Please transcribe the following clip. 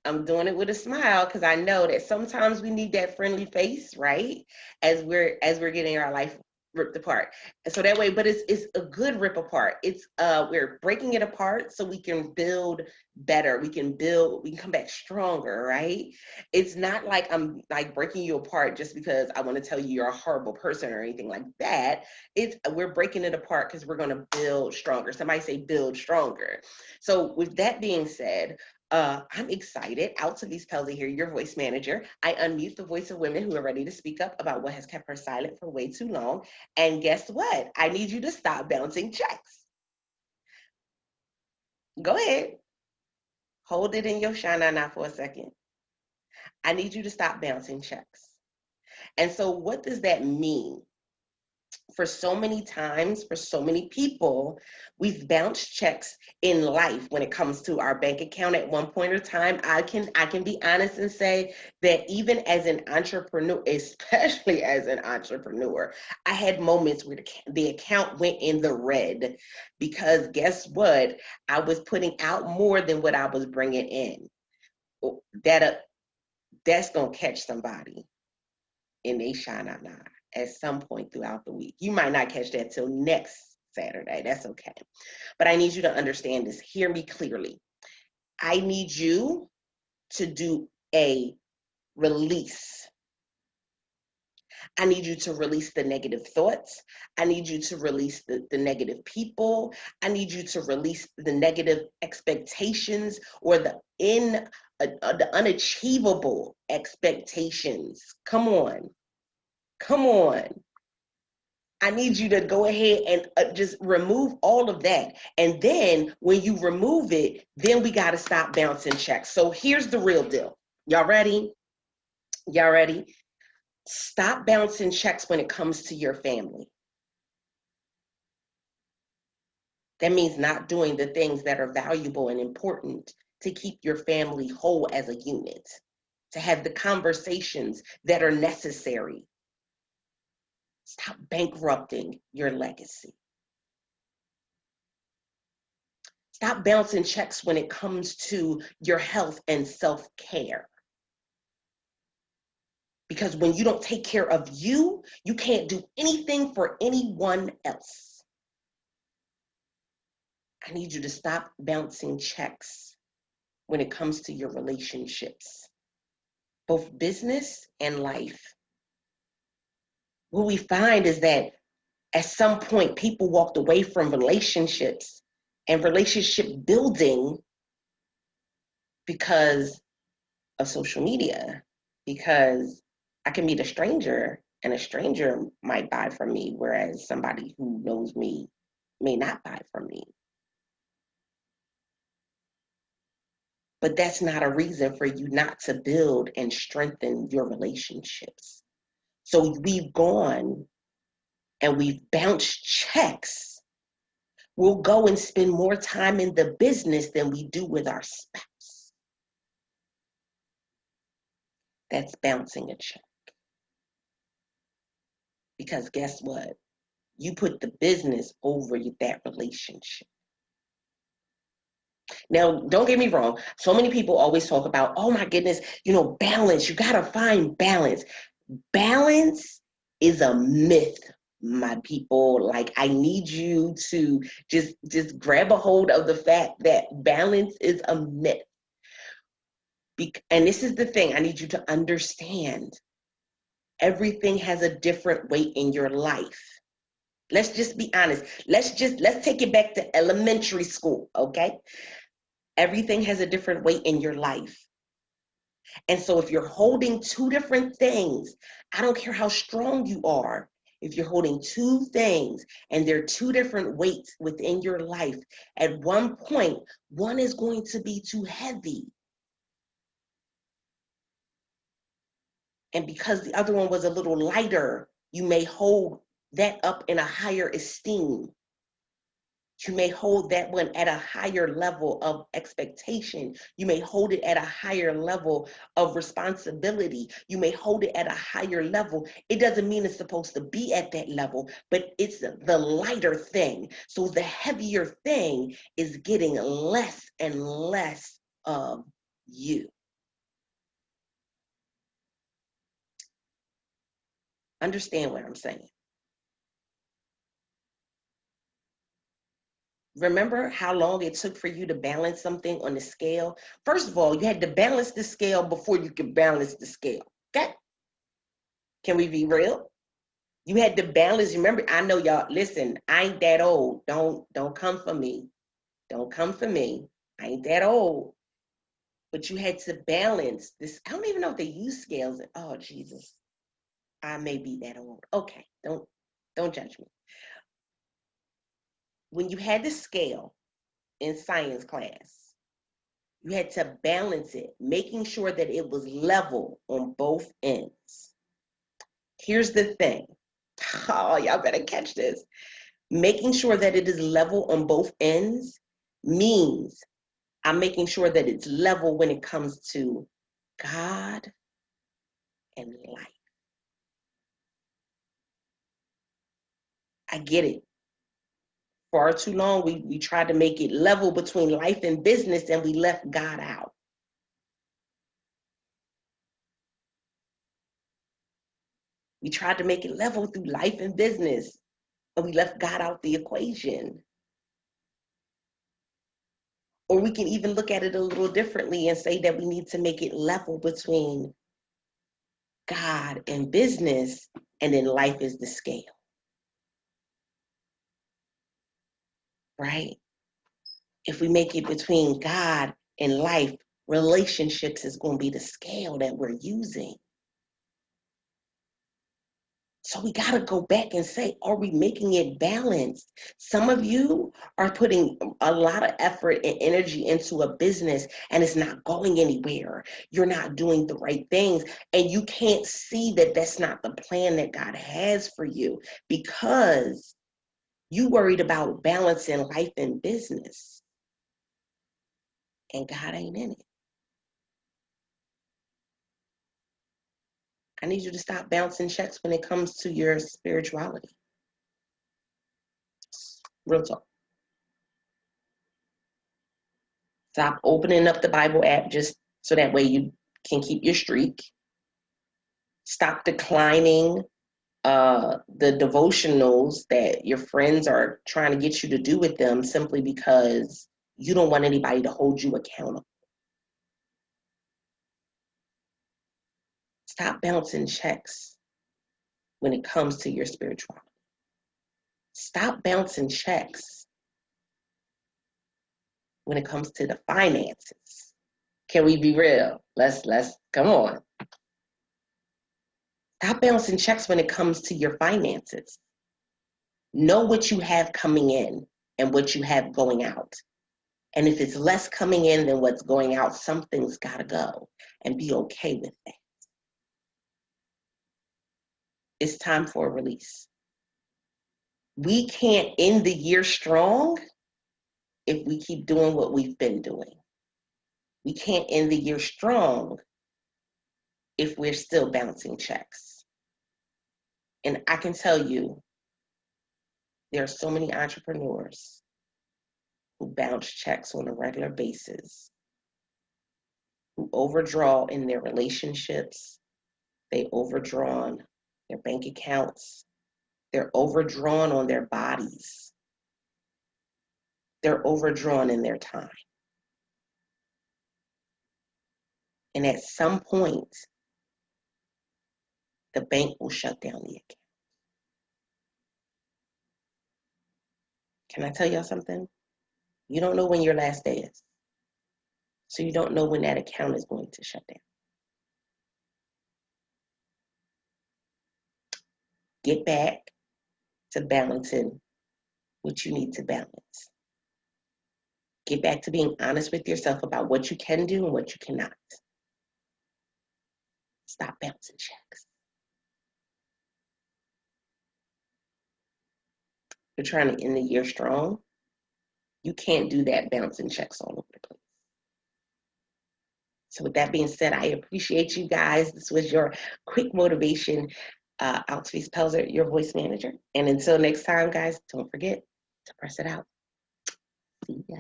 I'm doing it with a smile because I know that sometimes we need that friendly face, right? As we're getting our life ripped apart. And so that way, but it's a good rip apart. It's we're breaking it apart so we can build better. We can come back stronger, right? It's not like I'm like breaking you apart just because I want to tell you you're a horrible person or anything like that. It's we're breaking it apart because we're gonna build stronger. Somebody say build stronger. So with that being said, I'm excited. Altovise Pelzi here, your voice manager. I unmute the voice of women who are ready to speak up about what has kept her silent for way too long. And guess what? I need you to stop bouncing checks. Go ahead. Hold it in your shana for a second. I need you to stop bouncing checks. And so, what does that mean? For so many times, for so many people, we've bounced checks in life when it comes to our bank account at one point or time. I can be honest and say that even as an entrepreneur, especially as an entrepreneur, I had moments where the account went in the red because guess what? I was putting out more than what I was bringing in. That that's gonna catch somebody in they shine out now at some point throughout the week. You might not catch that till next Saturday. That's okay. But I need you to understand this. Hear me clearly. I need you to do a release. I need you to release the negative thoughts. I need you to release the negative people. I need you to release the negative expectations or the unachievable expectations. Come on. Come on. I need you to go ahead and just remove all of that. And then when you remove it, then we got to stop bouncing checks. So here's the real deal. Y'all ready? Y'all ready? Stop bouncing checks when it comes to your family. That means not doing the things that are valuable and important to keep your family whole as a unit, to have the conversations that are necessary. Stop bankrupting your legacy. Stop bouncing checks when it comes to your health and self-care. Because when you don't take care of you, you can't do anything for anyone else. I need you to stop bouncing checks when it comes to your relationships, both business and life. What we find is that at some point, people walked away from relationships and relationship building because of social media, because I can meet a stranger and a stranger might buy from me, whereas somebody who knows me may not buy from me. But that's not a reason for you not to build and strengthen your relationships. So we've gone and we've bounced checks. We'll go and spend more time in the business than we do with our spouse. That's bouncing a check. Because guess what? You put the business over that relationship. Now, don't get me wrong. So many people always talk about, oh my goodness, balance. You got to find balance. Balance is a myth, my people. Like, I need you to just grab a hold of the fact that balance is a myth. And this is the thing I need you to understand. Everything has a different weight in your life. Let's just be honest. Let's take it back to elementary school, okay? Everything has a different weight in your life. And so if you're holding two different things, I don't care how strong you are, if you're holding two things and there are two different weights within your life, at one point, one is going to be too heavy. And because the other one was a little lighter, you may hold that up in a higher esteem. You may hold that one at a higher level of expectation. You may hold it at a higher level of responsibility. You may hold it at a higher level. It doesn't mean it's supposed to be at that level, but it's the lighter thing. So the heavier thing is getting less and less of you. Understand what I'm saying. Remember how long it took for you to balance something on the scale? First of all, you had to balance the scale before you could balance the scale. Okay? Can we be real? You had to balance. Remember, I know y'all, listen, I ain't that old. Don't come for me. Don't come for me. I ain't that old. But you had to balance this. I don't even know if they use scales. Oh, Jesus. I may be that old. Okay, don't judge me. When you had the scale in science class, you had to balance it, making sure that it was level on both ends. Here's the thing. Oh, y'all better catch this. Making sure that it is level on both ends means I'm making sure that it's level when it comes to God and life. I get it. Far too long, we tried to make it level between life and business and we left God out. We tried to make it level through life and business, and we left God out the equation. Or we can even look at it a little differently and say that we need to make it level between God and business, and then life is the scale, right? If we make it between God and life, relationships is going to be the scale that we're using. So we got to go back and say, are we making it balanced? Some of you are putting a lot of effort and energy into a business and it's not going anywhere. You're not doing the right things. And you can't see that that's not the plan that God has for you because you worried about balancing life and business. And God ain't in it. I need you to stop bouncing checks when it comes to your spirituality. Real talk. Stop opening up the Bible app just so that way you can keep your streak. Stop declining the devotionals that your friends are trying to get you to do with them simply because you don't want anybody to hold you accountable. Stop bouncing checks when it comes to your spirituality. Stop bouncing checks when it comes to the finances. Can we be real? Let's come on. Stop bouncing checks when it comes to your finances. Know what you have coming in and what you have going out. And if it's less coming in than what's going out, something's got to go, and be okay with that. It's time for a release. We can't end the year strong if we keep doing what we've been doing. We can't end the year strong if we're still bouncing checks. And I can tell you, there are so many entrepreneurs who bounce checks on a regular basis, who overdraw in their relationships, they overdraw on their bank accounts, they're overdrawn on their bodies, they're overdrawn in their time. And at some point, the bank will shut down the account. Can I tell y'all something? You don't know when your last day is. So you don't know when that account is going to shut down. Get back to balancing what you need to balance. Get back to being honest with yourself about what you can do and what you cannot. Stop bouncing checks. You're trying to end the year strong. You can't do that bouncing checks all over the place. So with that being said, I appreciate you guys. This was your quick motivation. Altovise Pelzer, your voice manager. And until next time, guys, don't forget to press it out. See ya.